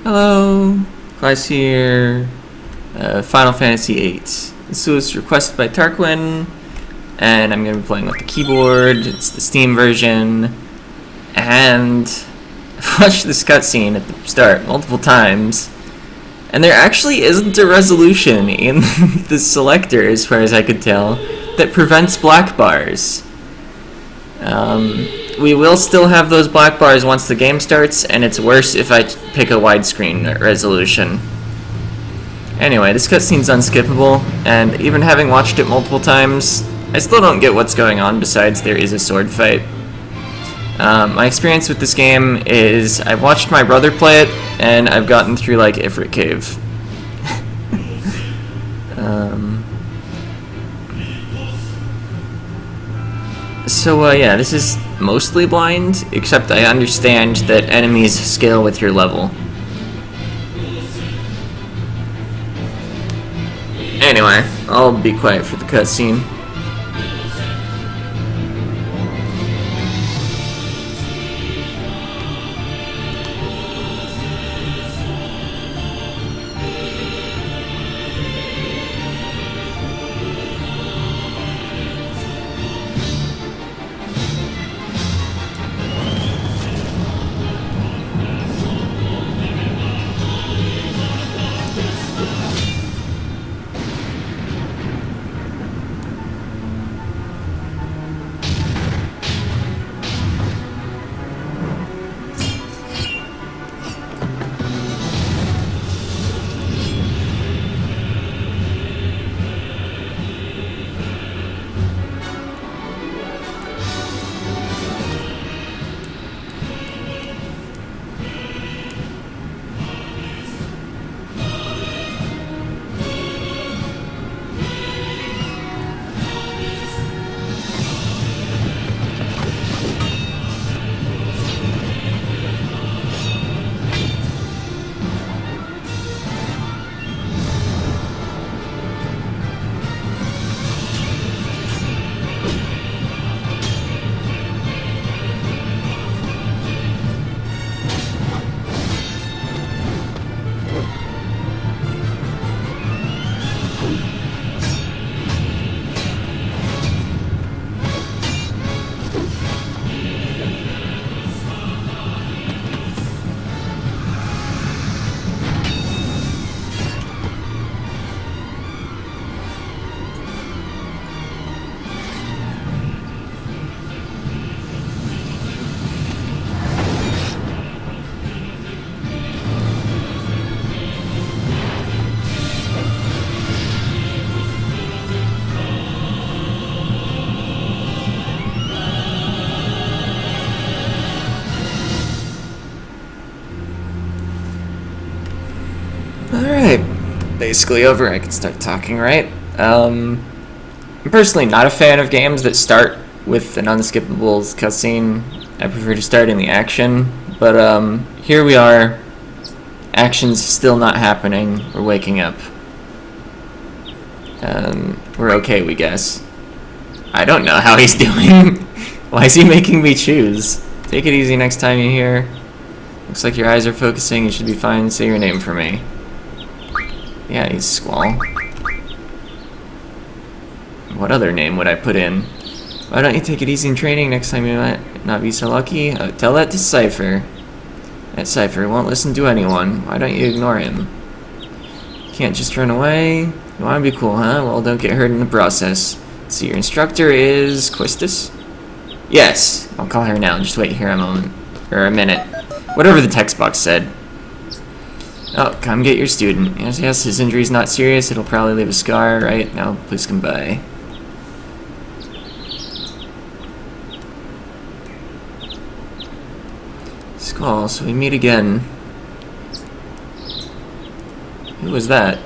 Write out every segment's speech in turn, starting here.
Hello, Class here, Final Fantasy VIII. This was requested by Tarquin, and I'm going to be playing with the keyboard. It's the Steam version, and I've watched this cutscene at the start multiple times, and there actually isn't a resolution in the selector, as far as I could tell, that prevents black bars. We will still have those black bars once the game starts, and it's worse if I pick a widescreen resolution. Anyway, this cutscene's unskippable, and even having watched it multiple times, I still don't get what's going on besides there is a sword fight. My experience with this game is I've watched my brother play it, and I've gotten through like Ifrit Cave. So yeah, this is mostly blind, except I understand that enemies scale with your level. Anyway, I'll be quiet for the cutscene. Alright, basically over. I can start talking, right? I'm personally not a fan of games that start with an unskippable cutscene. I prefer to start in the action, but here we are. Action's still not happening. We're waking up. We're okay, we guess. I don't know how he's doing. Why is he making me choose? Take it easy next time you're here. Looks like your eyes are focusing. You should be fine. Say your name for me. Yeah, he's Squall. What other name would I put in? Why don't you take it easy in training? Next time you might not be so lucky. Tell that to Cypher. That Cypher won't listen to anyone. Why don't you ignore him? Can't just run away. You want to be cool, huh? Well, don't get hurt in the process. So your instructor is Quistis? Yes, I'll call her now. Just wait here a moment. Or a minute. Whatever the text box said. Oh, come get your student. Yes, his injury's not serious. It'll probably leave a scar, right? Now, please come by. Skull, so we meet again. Who was that?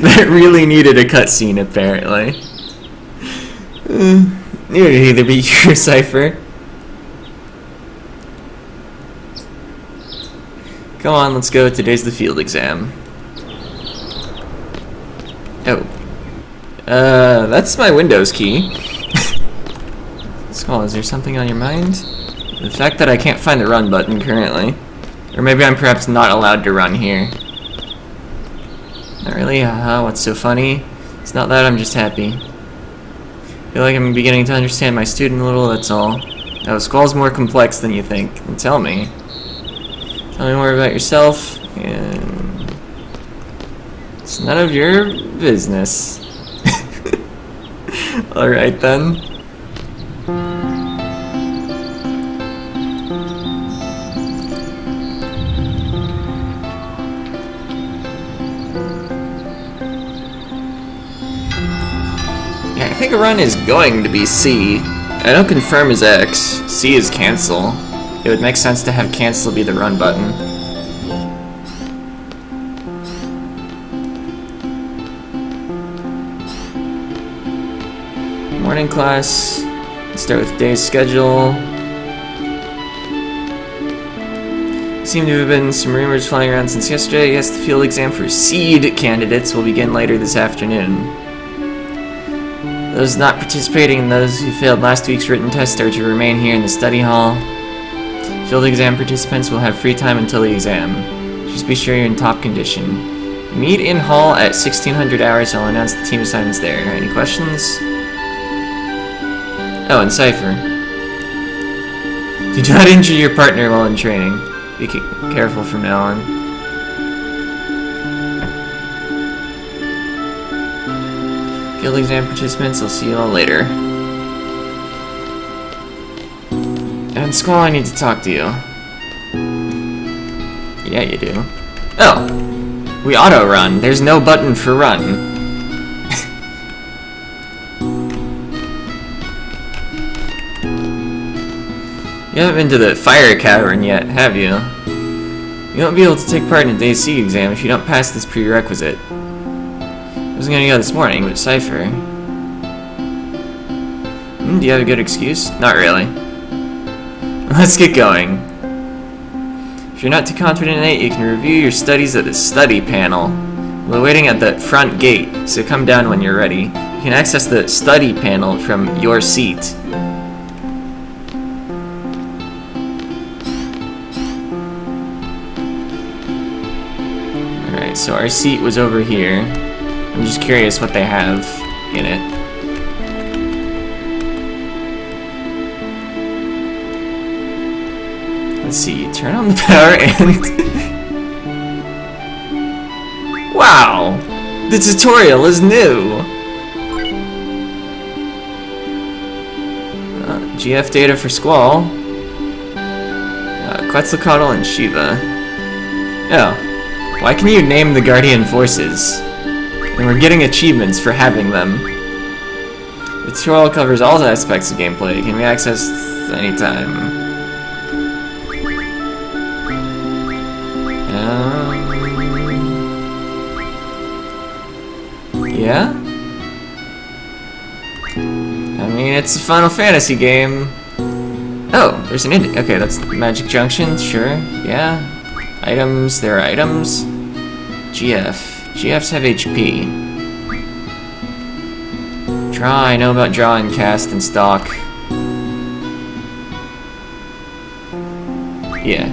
That really needed a cutscene, apparently. It would either be you or Cypher. Come on, let's go. Today's the field exam. Oh. That's my Windows key. Skull, is there something on your mind? The fact that I can't find the run button currently. Or maybe I'm perhaps not allowed to run here. Not really? Haha, what's so funny? It's not that, I'm just happy. I feel like I'm beginning to understand my student a little, that's all. Oh, Skull's more complex than you think. And tell me. Tell me more about yourself, and it's none of your business. Alright then. Yeah, I think a run is going to be C. I don't confirm as X. C is cancel. It would make sense to have cancel be the run button. Morning class. Let's start with today's schedule. Seem to have been some rumors flying around since yesterday. Yes, the field exam for seed candidates will begin later this afternoon. Those not participating and those who failed last week's written test are to remain here in the study hall. Field exam participants will have free time until the exam. Just be sure you're in top condition. Meet in hall at 1600 hours. I'll announce the team assignments there. Any questions? Oh, and Cypher. Do not injure your partner while in training. Be careful from now on. Field exam participants, I'll see you all later. And Skull, I need to talk to you. Yeah, you do. Oh! We auto-run. There's no button for run. You haven't been to the fire cavern yet, have you? You won't be able to take part in today's C exam if you don't pass this prerequisite. I was gonna go this morning, but Cypher. Do you have a good excuse? Not really. Let's get going. If you're not too confident in it, you can review your studies at the study panel. We're waiting at the front gate, so come down when you're ready. You can access the study panel from your seat. Alright, so our seat was over here. I'm just curious what they have in it. Let's see, turn on the power and... Wow! The tutorial is new! GF data for Squall. Quetzalcoatl and Shiva. Oh. Why can you name the Guardian Forces? And we're getting achievements for having them. The tutorial covers all aspects of gameplay. It can be accessed anytime. Yeah? I mean, it's a Final Fantasy game. Oh, there's an okay, that's Magic Junction, sure, yeah. Items, there are items. GFs have HP. Draw, I know about draw and cast and stock. Yeah.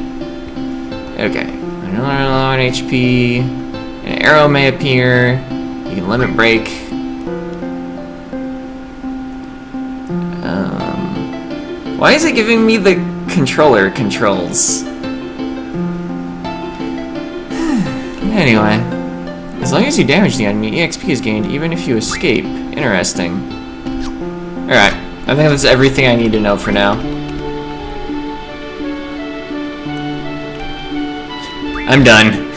Okay. Another low on HP. An arrow may appear. You can limit break. Why is it giving me the controller controls? Anyway. As long as you damage the enemy, EXP is gained even if you escape. Interesting. Alright. I think that's everything I need to know for now. I'm done.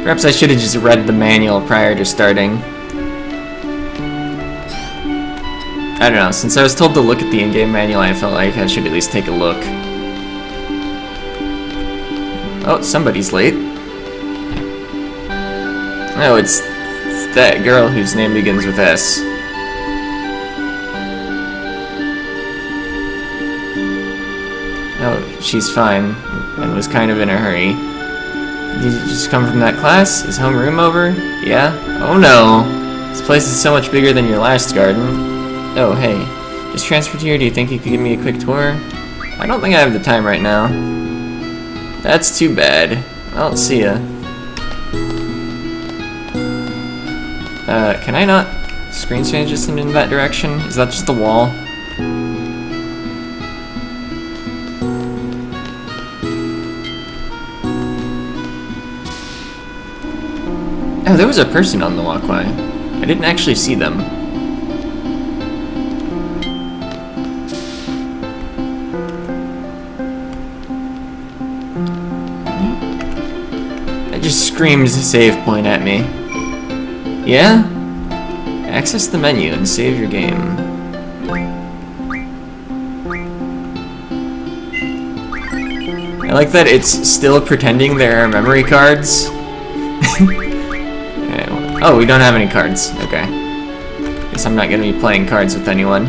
Perhaps I should have just read the manual prior to starting. I don't know, since I was told to look at the in-game manual, I felt like I should at least take a look. Oh, somebody's late. Oh, it's that girl whose name begins with S. Oh, she's fine, and was kind of in a hurry. Did you just come from that class? Is homeroom over? Yeah? Oh no! This place is so much bigger than your last garden. Oh, hey. Just transferred here, do you think you could give me a quick tour? I don't think I have the time right now. That's too bad. Well, see ya. Can I not screen change this in that direction? Is that just a wall? Oh, there was a person on the walkway. I didn't actually see them. That just screams save point at me. Yeah? Access the menu and save your game. I like that it's still pretending there are memory cards. Oh, we don't have any cards. Okay. Guess I'm not gonna be playing cards with anyone.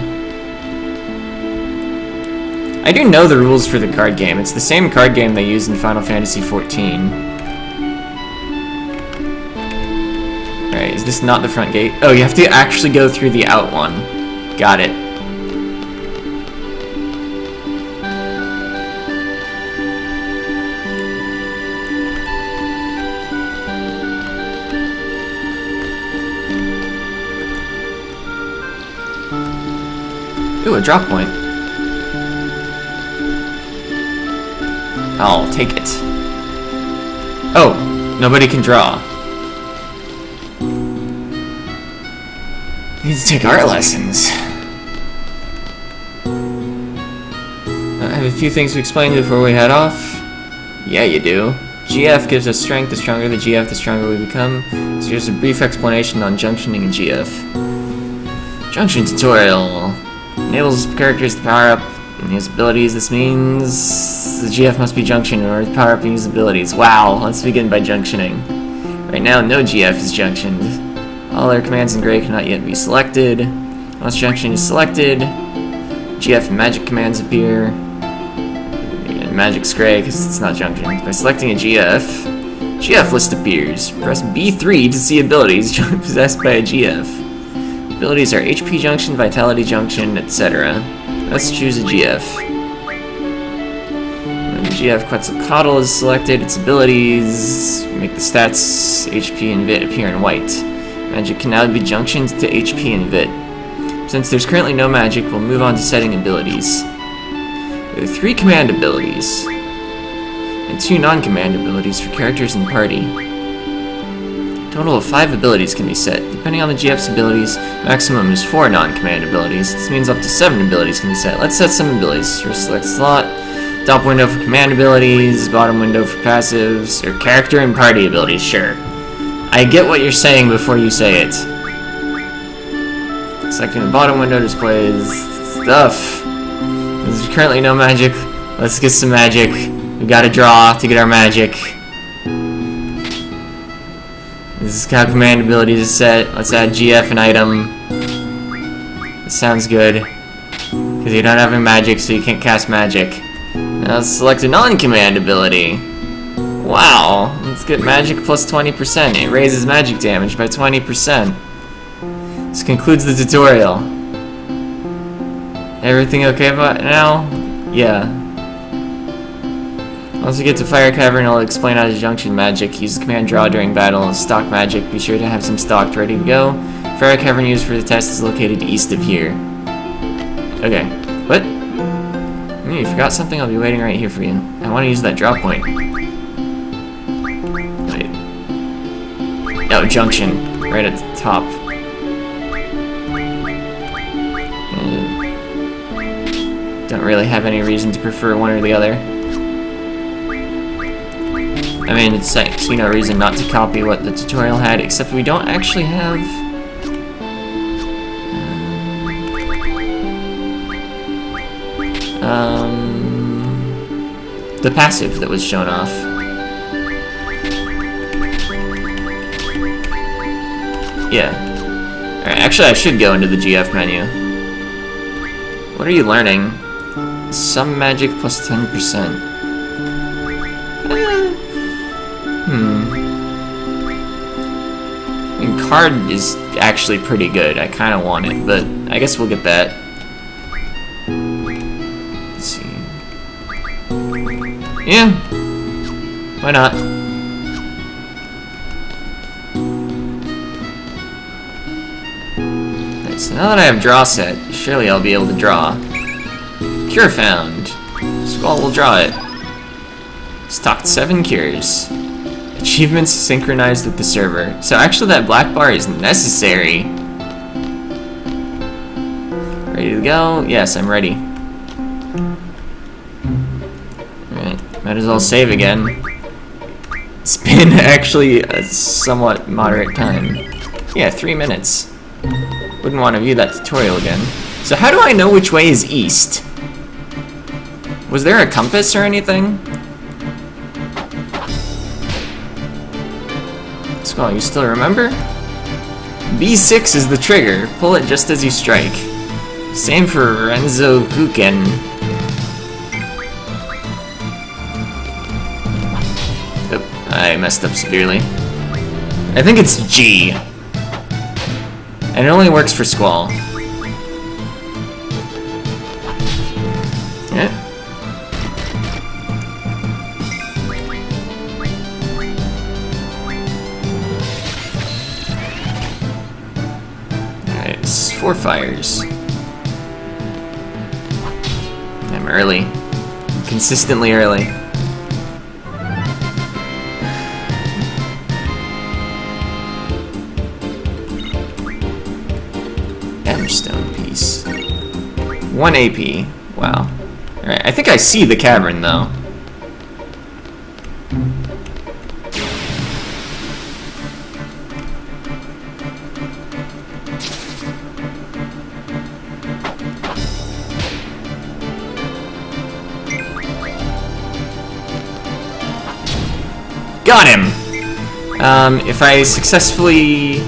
I do know the rules for the card game. It's the same card game they use in Final Fantasy XIV. Alright, is this not the front gate? Oh, you have to actually go through the out one. Got it. Ooh, a drop point. I'll take it. Oh, nobody can draw. Need to take art lessons. I have a few things to explain before we head off. Yeah, you do. GF gives us strength. The stronger the GF, the stronger we become. So here's a brief explanation on junctioning and GF. Junction tutorial. Enables characters to power up and use abilities. This means the GF must be junctioned in order to power up and use abilities. Wow, let's begin by junctioning. Right now, no GF is junctioned. All other commands in gray cannot yet be selected. Once junction is selected, GF and magic commands appear. And magic's gray because it's not junctioned. By selecting a GF list appears. Press B3 to see abilities possessed by a GF. Abilities are HP junction, vitality junction, etc. Let's choose a GF. When the GF Quetzalcoatl is selected, its abilities make the stats HP and VIII appear in white. Magic can now be junctioned to HP and VIII. Since there's currently no magic, we'll move on to setting abilities. There are 3 command abilities, and 2 non-command abilities for characters in the party. A total of 5 abilities can be set. Depending on the GF's abilities, maximum is 4 non-command abilities. This means up to 7 abilities can be set. Let's set some abilities. First, select slot. Top window for command abilities, bottom window for passives, or character and party abilities, sure. I get what you're saying before you say it. Selecting the bottom window displays stuff. There's currently no magic. Let's get some magic. We gotta draw to get our magic. This is how command abilities is set. Let's add GF and item. This sounds good. Because you don't have any magic, so you can't cast magic. Now let's select a non-command ability. Wow, let's get magic plus 20%. It raises magic damage by 20%. This concludes the tutorial. Everything okay about now? Yeah. Once we get to Fire Cavern, I'll explain how to junction magic. Use the command draw during battle. Stock magic. Be sure to have some stocked ready to go. Fire Cavern used for the test is located east of here. Okay. What? You forgot something? I'll be waiting right here for you. I want to use that draw point. Wait. Oh, junction. Right at the top. Don't really have any reason to prefer one or the other. I mean, it's like, see no reason not to copy what the tutorial had, except we don't actually have... the passive that was shown off. Yeah. Alright, actually I should go into the GF menu. What are you learning? Some magic plus 10%. I mean, card is actually pretty good. I kind of want it, but I guess we'll get that. Let's see. Yeah. Why not? Alright, so now that I have draw set, surely I'll be able to draw. Cure found. Squall will draw it. Stocked 7 cures. Achievements synchronized with the server. So actually that black bar is necessary. Ready to go? Yes, I'm ready. Alright, might as well save again. It's been actually a somewhat moderate time. Yeah, 3 minutes. Wouldn't want to view that tutorial again. So how do I know which way is east? Was there a compass or anything? Squall, you still remember? B6 is the trigger. Pull it just as you strike. Same for Renzo Kuken. Oh, I messed up severely. I think it's G. And it only works for Squall. Yeah. Alright, this is 4 fires. I'm early. Consistently early. Stone piece. 1 AP. Wow. Alright, I think I see the cavern though. Got him! If I successfully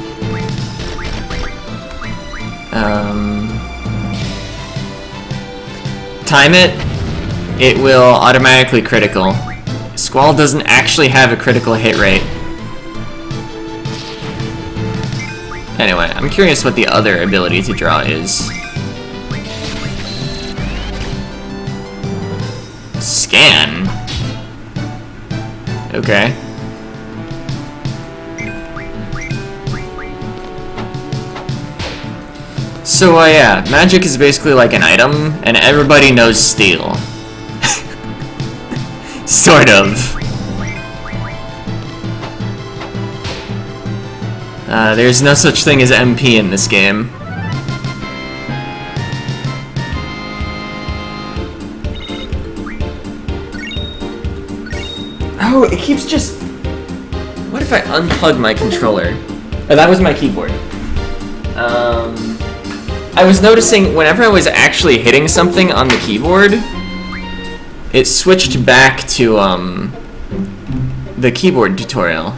time it, it will automatically critical. Squall doesn't actually have a critical hit rate. Anyway, I'm curious what the other ability to draw is. Scan? Okay. So, yeah, magic is basically like an item, and everybody knows steal. Sort of. There's no such thing as MP in this game. Oh, it keeps just... What if I unplug my controller? Oh, that was my keyboard. I was noticing whenever I was actually hitting something on the keyboard, it switched back to the keyboard tutorial.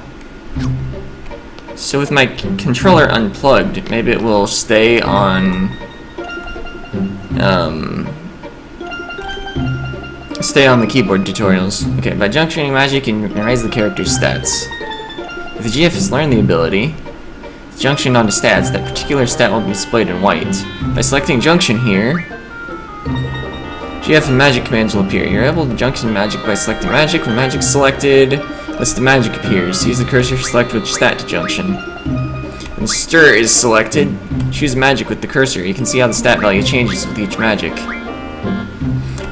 So with my controller unplugged, maybe it will stay on the keyboard tutorials. Okay, by junctioning magic, you can raise the character's stats. If the GF has learned the ability, junction onto stats, that particular stat will be displayed in white. By selecting junction here, GF and magic commands will appear. You're able to junction magic by selecting magic. When magic is selected, list of magic appears. Use the cursor to select which stat to junction. When stir is selected, choose magic with the cursor. You can see how the stat value changes with each magic.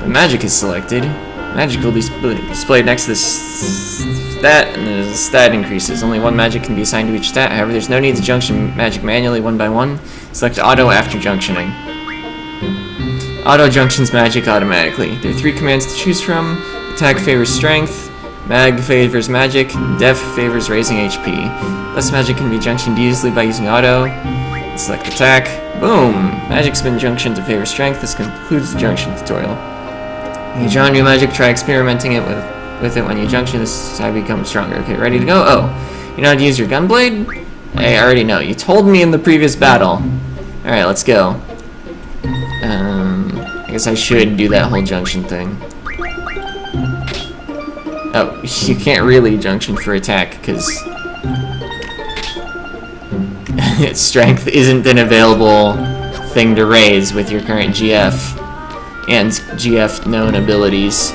When magic is selected, magic will be displayed next to the stat, and the stat increases. Only 1 magic can be assigned to each stat. However, there's no need to junction magic manually one by one. Select auto after junctioning. Auto junctions magic automatically. There are 3 commands to choose from. Attack favors strength, mag favors magic, def favors raising HP. Less magic can be junctioned easily by using auto. Select attack. Boom! Magic's been junctioned to favor strength. This concludes the junction tutorial. When you draw new magic, try experimenting it with it when you junction. This is how you become stronger. Okay, ready to go? Oh, you know how to use your gunblade? I already know. You told me in the previous battle. Alright, let's go. I guess I should do that whole junction thing. Oh, you can't really junction for attack, because strength isn't an available thing to raise with your current GF and GF known abilities.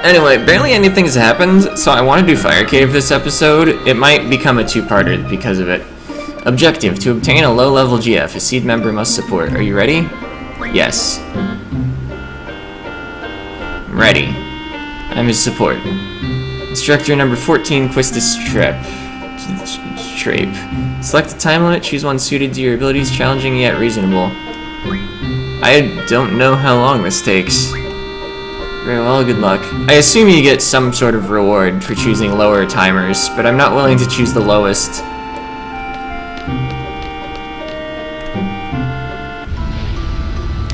Anyway, barely anything has happened, so I want to do Fire Cave this episode. It might become a two-parter because of it. Objective: to obtain a low-level GF, a seed member must support. Are you ready? Yes. I'm ready. I'm his support. Instructor number 14, Quistis Trape. Select a time limit, choose one suited to your abilities, challenging yet reasonable. I don't know how long this takes. Very well, good luck. I assume you get some sort of reward for choosing lower timers, but I'm not willing to choose the lowest.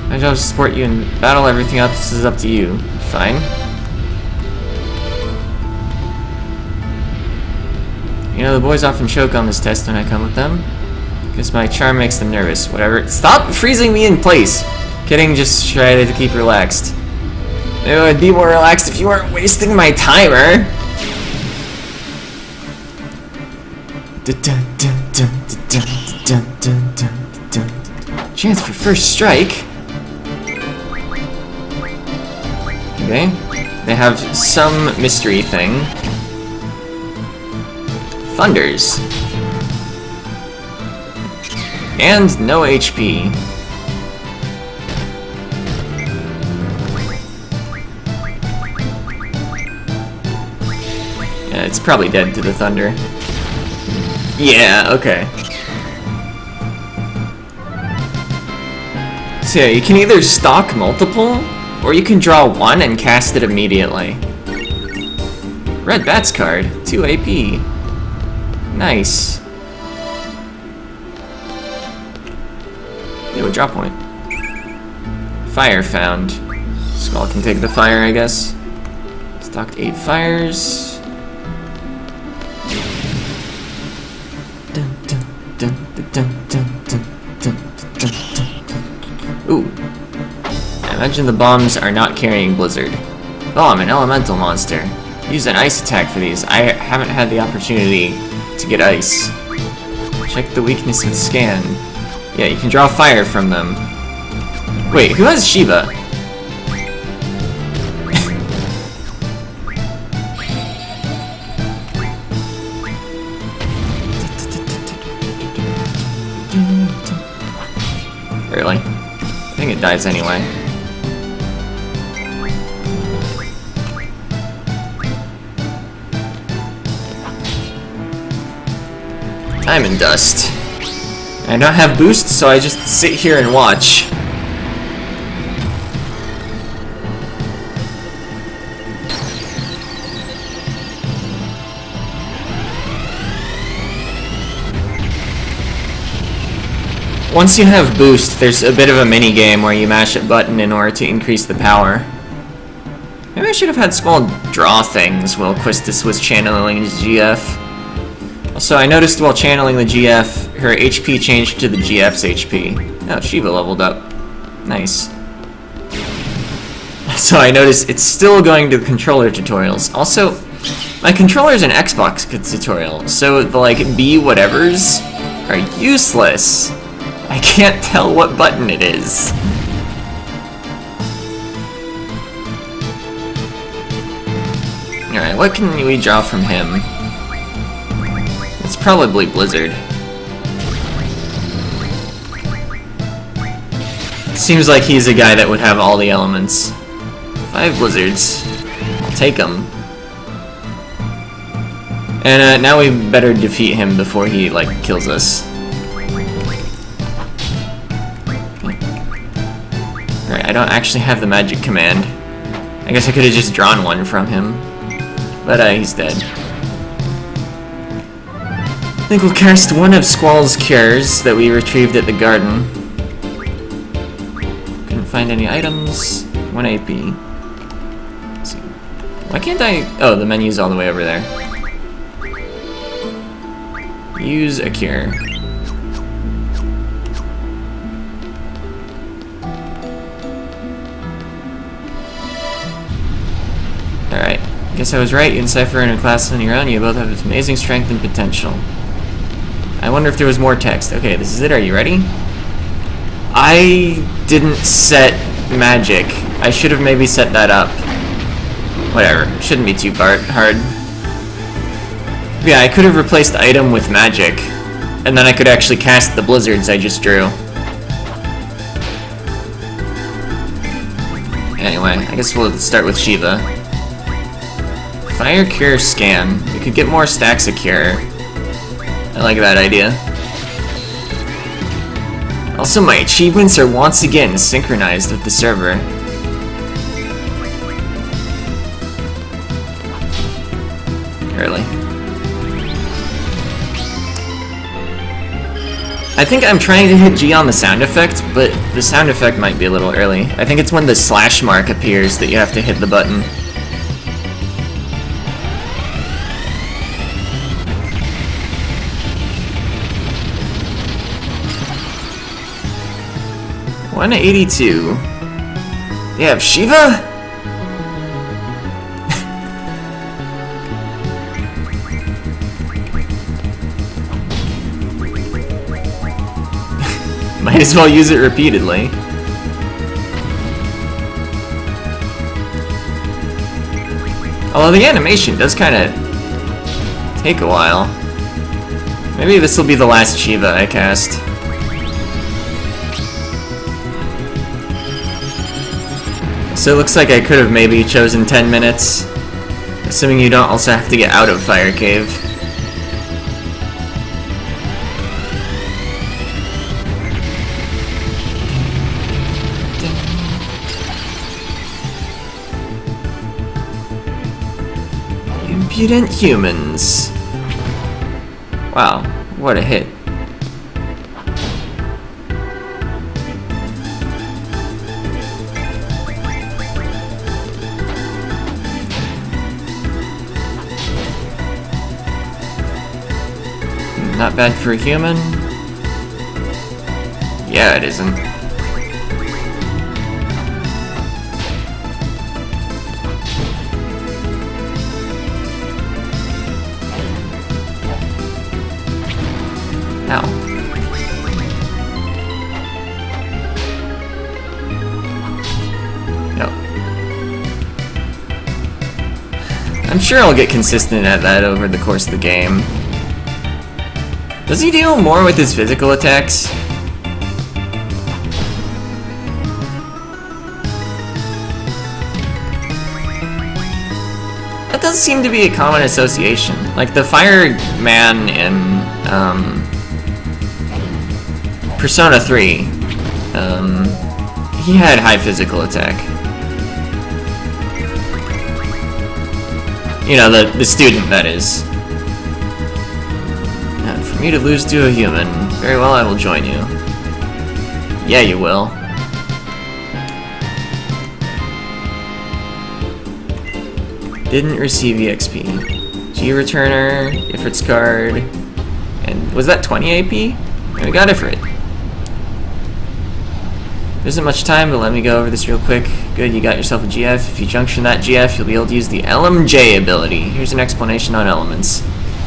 My job is to support you in battle, everything else is up to you. Fine. You know, the boys often choke on this test when I come with them. Guess my charm makes them nervous. Whatever. Stop freezing me in place! Kidding, just try to keep relaxed. Maybe I'd be more relaxed if you weren't wasting my timer! Chance for first strike. Okay. They have some mystery thing. Thunders. And no HP. Yeah, it's probably dead to the thunder. Yeah, okay. So yeah, you can either stock multiple, or you can draw one and cast it immediately. Red Bats card, 2 AP. Nice. Yo, drop point. Fire found. Skull can take the fire, I guess. Stocked 8 fires. Ooh. I imagine the bombs are not carrying Blizzard. Oh, I'm an elemental monster. Use an ice attack for these. I haven't had the opportunity to get ice. Check the weakness with scan. Yeah, you can draw fire from them. Wait, who has Shiva? Really? I think it dies anyway. Diamond Dust. I don't have boost, so I just sit here and watch. Once you have boost, there's a bit of a mini game where you mash a button in order to increase the power. Maybe I should have had Squall draw things while Quistis was channeling his GF. Also, I noticed while channeling the GF, her HP changed to the GF's HP. Oh, Shiva leveled up. Nice. So I noticed it's still going to the controller tutorials. Also, my controller's an Xbox tutorial, so the, like, B whatevers are useless. I can't tell what button it is. Alright, what can we draw from him? It's probably Blizzard. Seems like he's a guy that would have all the elements. 5 Blizzards. I'll take them. And now we better defeat him before he, like, kills us. Alright, I don't actually have the magic command. I guess I could have just drawn one from him. But he's dead. I think we'll cast one of Squall's cures that we retrieved at the garden. Couldn't find any items. 1 AP. Let's see. Why can't I... Oh, the menu's all the way over there. Use a cure. Guess I was right. You and Cypher are in a class on your own. You both have amazing strength and potential. I wonder if there was more text. Okay, this is it. Are you ready? I didn't set magic. I should have maybe set that up. Whatever. Shouldn't be too hard. Yeah, I could have replaced item with magic. And then I could actually cast the blizzards I just drew. Anyway, I guess we'll start with Shiva. Fire, Cure, Scan. We could get more stacks of Cure. I like that idea. Also, my achievements are once again synchronized with the server. Early. I think I'm trying to hit G on the sound effect, but the sound effect might be a little early. I think it's when the slash mark appears that you have to hit the button. $182. They have Shiva? Might as well use it repeatedly. Although the animation does kind of take a while. Maybe this will be the last Shiva I cast. So it looks like I could have maybe chosen 10 minutes, assuming you don't also have to get out of Fire Cave. Impudent humans. Wow, what a hit. Not bad for a human. Yeah, it isn't. Ow. No. I'm sure I'll get consistent at that over the course of the game. Does he deal more with his physical attacks? That does seem to be a common association. Like the fireman in Persona 3, he had high physical attack. You know, the student, that is. For me to lose to a human. Very well, I will join you. Yeah, you will. Didn't receive EXP. G returner, Ifrit's card, and was that 20 AP? And we got Ifrit. There isn't much time, but let me go over this real quick. Good, you got yourself a GF. If you junction that GF, you'll be able to use the LMJ ability. Here's an explanation on elements.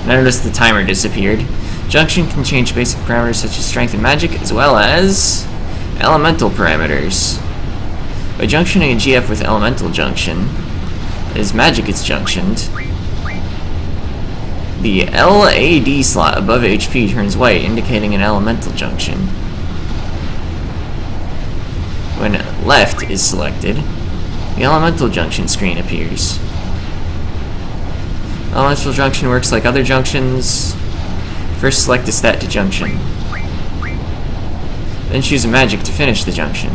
Notice the timer disappeared. Junction can change basic parameters such as strength and magic, as well as elemental parameters. By junctioning a GF with elemental junction, as magic is junctioned, the LAD slot above HP turns white, indicating an elemental junction. When left is selected, the elemental junction screen appears. Elemental junction works like other junctions. First select a stat to junction. Then choose a magic to finish the junction.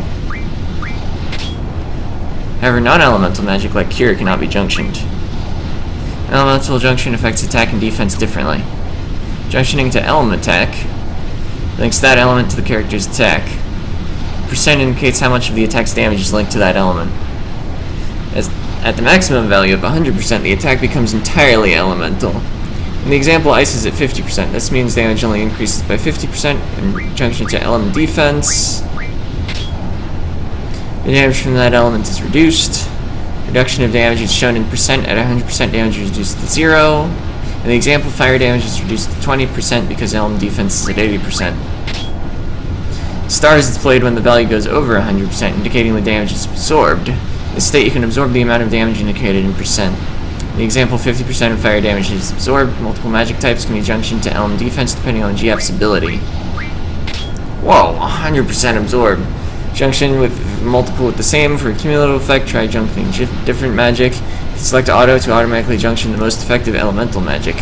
However, non-elemental magic like Cure cannot be junctioned. Elemental junction affects attack and defense differently. Junctioning to element attack links that element to the character's attack. Percent indicates how much of the attack's damage is linked to that element. As at the maximum value of 100%, the attack becomes entirely elemental. In the example, ice is at 50%. This means damage only increases by 50% in junction to element defense. The damage from that element is reduced. The Reduction of damage is shown in percent. At 100% damage is reduced to 0. In the example, fire damage is reduced to 20% because elm defense is at 80%. Star is displayed when the value goes over 100%, indicating the damage is absorbed. In this state, you can absorb the amount of damage indicated in percent. In the example, 50% of fire damage is absorbed. Multiple magic types can be junctioned to elm defense depending on GF's ability. Whoa, 100% absorbed. Junction with multiple with the same for a cumulative effect. Try junctioning different magic. Select auto to automatically junction the most effective elemental magic.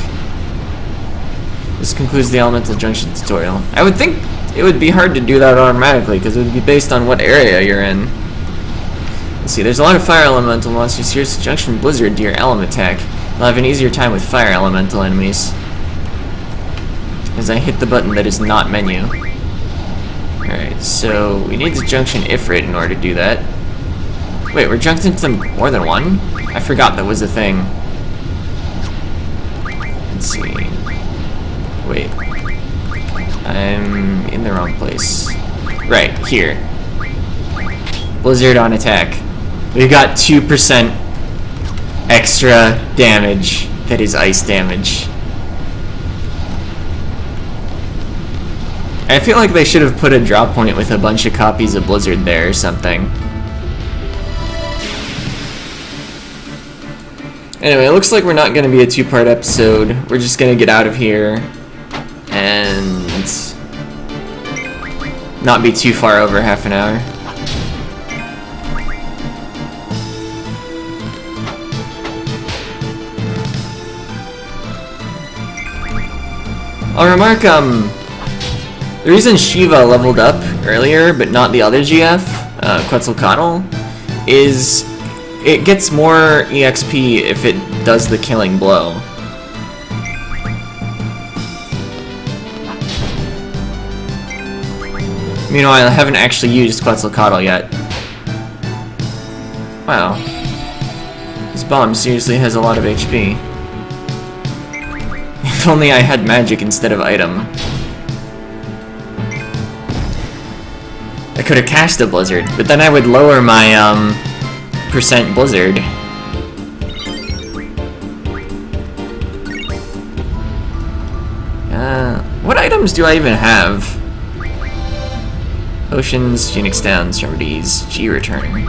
This concludes the elemental junction tutorial. I would think it would be hard to do that automatically because it would be based on what area you're in. Let's see, there's a lot of fire elemental monsters here, so junction blizzard to your element attack. You'll have an easier time with fire elemental enemies. As I hit the button that is not menu. Alright, so we need to junction Ifrit in order to do that. Wait, we're junctioning to more than one? I forgot that was a thing. Let's see. Wait. I'm in the wrong place. Right, here. Blizzard on attack. We've got 2% extra damage that is ice damage. I feel like they should have put a drop point with a bunch of copies of Blizzard there or something. Anyway, it looks like we're not going to be a two-part episode. We're just going to get out of here and not be too far over half an hour. I'll remark, the reason Shiva leveled up earlier, but not the other GF, Quetzalcoatl, is it gets more EXP if it does the killing blow. Meanwhile, I haven't actually used Quetzalcoatl yet. Wow. This bomb seriously has a lot of HP. If only I had magic instead of item. I could have cast a blizzard, but then I would lower my, percent blizzard. What items do I even have? Oceans, Phoenix Downs, Remedies, G Returner.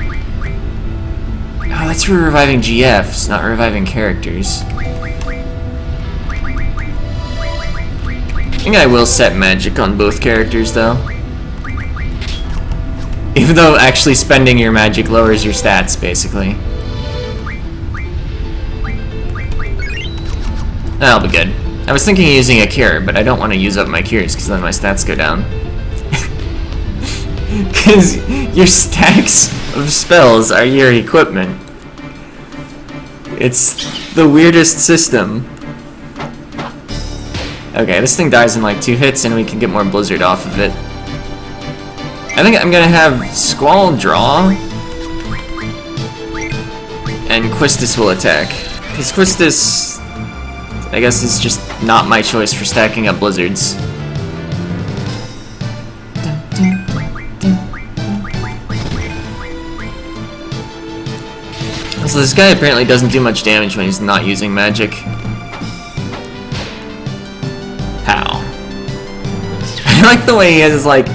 Oh, that's for reviving GFs, not reviving characters. I think I will set magic on both characters, though. Even though actually spending your magic lowers your stats, basically. That'll be good. I was thinking of using a cure, but I don't want to use up my cures, because then my stats go down. Because your stacks of spells are your equipment. It's the weirdest system. Okay, this thing dies in like 2 hits, and we can get more blizzard off of it. I think I'm gonna have Squall draw, and Quistis will attack. Because Quistis, I guess, is just not my choice for stacking up blizzards. So this guy apparently doesn't do much damage when he's not using magic. How? I like the way he has like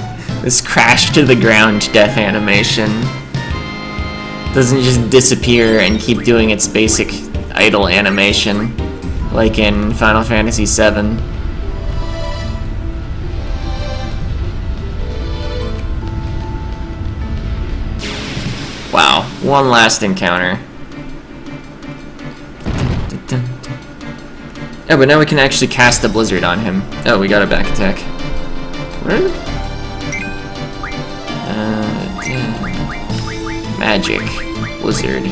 this crash to the ground death animation. Doesn't just disappear and keep doing its basic idle animation like in Final Fantasy VII. Wow, one last encounter. Oh, but now we can actually cast a blizzard on him. Oh, we got a back attack. What? Magic. Blizzard.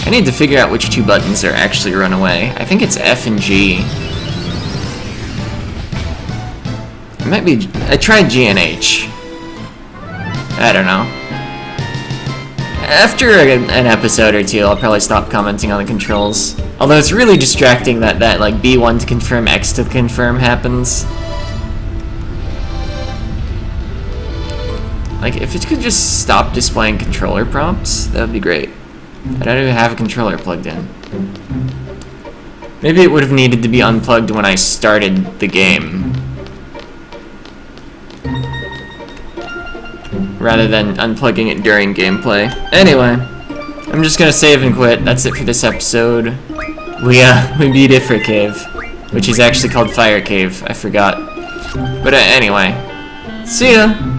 I need to figure out which 2 buttons are actually run away. I think it's F and G. It might be... I tried G and H. I don't know. After an episode or 2, I'll probably stop commenting on the controls. Although it's really distracting that like B1 to confirm, X to confirm happens. Like, if it could just stop displaying controller prompts, that would be great. I don't even have a controller plugged in. Maybe it would have needed to be unplugged when I started the game, rather than unplugging it during gameplay. Anyway, I'm just gonna save and quit. That's it for this episode. We beat Ifrit Cave, which is actually called Fire Cave. I forgot. But anyway, see ya!